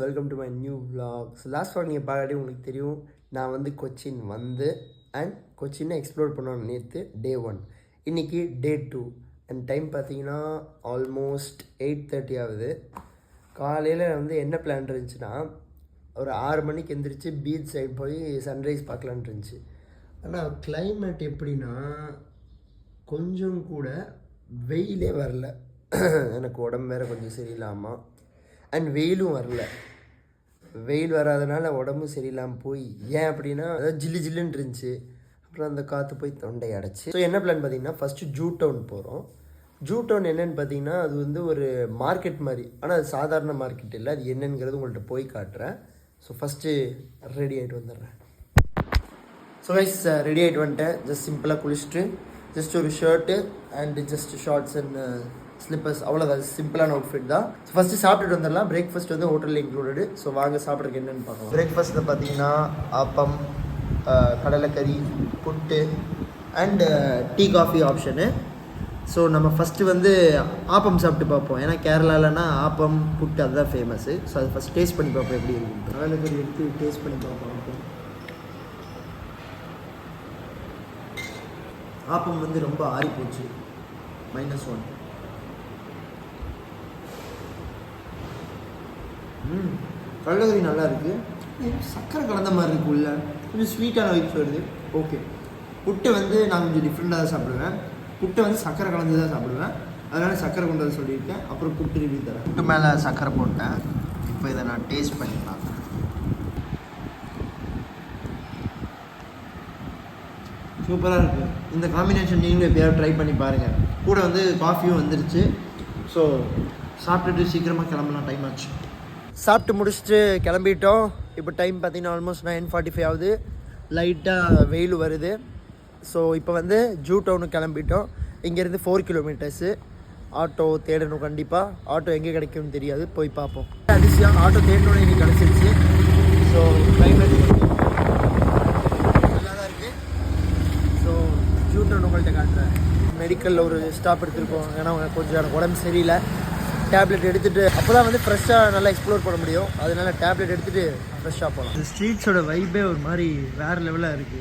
Welcome to my new vlog. So last வாரம் நீங்கள் பார்க்காட்டி உங்களுக்கு தெரியும், நான் வந்து கொச்சின் வந்து அண்ட் கொச்சினை எக்ஸ்ப்ளோர் பண்ணோம் நேற்று டே 1. இன்றைக்கி டே 2 அண்ட் டைம் பார்த்தீங்கன்னா ஆல்மோஸ்ட் 8:30 ஆகுது. காலையில் வந்து என்ன பிளான் இருந்துச்சுன்னா, ஒரு 6 மணிக்கு எந்திரிச்சு பீச் சைடு போய் சன்ரைஸ் பார்க்கலான் இருந்துச்சு. ஆனால் கிளைமேட் எப்படின்னா கொஞ்சம் கூட வெயிலே வரல. எனக்கு உடம்பு வேறு கொஞ்சம் சரியில்லாமல் அண்ட் வெயிலும் வரல. வெயில் வராதனால உடம்பும் சரியில்லாமல் போய் ஏன் அப்படின்னா அதாவது ஜில்லு ஜில்லுன்னு இருந்துச்சு. அப்புறம் அந்த காற்று போய் தொண்டை அடைச்சி. ஸோ என்ன பிளான் பார்த்தீங்கன்னா, ஃபஸ்ட்டு ஜூ டவுன் போகிறோம். ஜூ டவுன் என்னென்னு பார்த்தீங்கன்னா, அது வந்து ஒரு மார்க்கெட் மாதிரி, ஆனால் அது சாதாரண மார்க்கெட் இல்லை. அது என்னங்கிறது உங்கள்கிட்ட போய் காட்டுறேன். ஸோ ஃபஸ்ட்டு ரெடி ஆகிட்டு வந்துடுறேன். ஸோ கைஸ் ரெடி ஆகிட்டு வந்துட்டேன். ஜஸ்ட் சிம்பிளாக குளிச்சுட்டு ஜஸ்ட் ஒரு shirt and just shorts and slippers, அவ்வளோதான். சிம்பிளான அவுட்ஃபிட் தான். ஸோ ஃபஸ்ட்டு சாப்பிட்டுட்டு வந்துடலாம். பிரேக்ஃபாஸ்ட் வந்து ஹோட்டலில் இன்க்ளூடடு. ஸோ வாங்க சாப்பிட்றதுக்கு என்னென்னு பார்க்கலாம். பிரேக்ஃபாஸ்ட்டில் பார்த்தீங்கன்னா ஆப்பம், கடலைக்கறி, puttu and tea coffee option. So நம்ம ஃபஸ்ட்டு வந்து ஆப்பம் சாப்பிட்டு பார்ப்போம். ஏன்னா கேரளாலனா ஆப்பம் புட்டு அதுதான் ஃபேமஸ்ஸு. ஸோ அதை ஃபஸ்ட் டேஸ்ட் பண்ணி பார்ப்போம் எப்படி இருக்குது. கடலைக்கறி எடுத்து டேஸ்ட் பண்ணி பார்ப்போம். ஆப்பம் வந்து ரொம்ப ஆறி போச்சு, -1. கடலைக்கறி நல்லா இருக்குது. சக்கரை கலந்த மாதிரி இருக்குது உள்ள, கொஞ்சம் ஸ்வீட்டான வைப்ஸ் வருது. ஓகே. புட்டை வந்து நான் கொஞ்சம் டிஃப்ரெண்ட்டாக தான் சாப்பிடுவேன். புட்டை வந்து சக்கரை கலந்து தான் சாப்பிடுவேன். அதனால் சக்கரை கொண்டு வந்து சொல்லியிருக்கேன். அப்புறம் புட்டு ரிவ்யூ தரேன். புட்டு மேலே சக்கரை போட்டேன். இப்போ இதை நான் டேஸ்ட் பண்ணி பார்க்குறேன். சூப்பராக இருக்குது. இந்த காம்பினேஷன் நீங்களும் எப்போயாவது ட்ரை பண்ணி பாருங்கள். கூட வந்து காஃபியும் வந்துருச்சு. ஸோ சாப்பிட்டுட்டு சீக்கிரமாக கிளம்பலாம், டைம் ஆச்சு. சாப்பிட்டு முடிச்சுட்டு கிளம்பிட்டோம். இப்போ டைம் பார்த்தீங்கன்னா ஆல்மோஸ்ட் 9:45 ஆகுது. லைட்டாக வெயில் வருது. ஸோ இப்போ வந்து ஜூ டவுனுக்கு கிளம்பிட்டோம். இங்கேருந்து 4 கிலோமீட்டர்ஸு. ஆட்டோ தேடணும் கண்டிப்பாக. ஆட்டோ எங்கே கிடைக்கும்னு தெரியாது, போய் பார்ப்போம். அதிசயம், ஆட்டோ தேடணுன்னு இங்கே கிடச்சிருச்சு. ஸோ கிளைமேட் நல்லா தான் இருக்குது. ஸோ ஜூ டவுன் உங்கள்கிட்ட காட்டுறேன். மெடிக்கலில் ஒரு ஸ்டாப் எடுத்துருக்கோம். ஏன்னா கொஞ்சம் எனக்கு உடம்பு சரியில்லை. டேப்லெட் எடுத்துகிட்டு அப்போ தான் வந்து ஃப்ரெஷ்ஷாக நல்லா எக்ஸ்ப்ளோர் பண்ண முடியும். அதனால டேப்லெட் எடுத்துகிட்டு ஃப்ரெஷ்ஷாக போகலாம். இந்த ஸ்ட்ரீட்ஸோட வைப்பே ஒரு மாதிரி வேறு லெவலாக இருக்குது.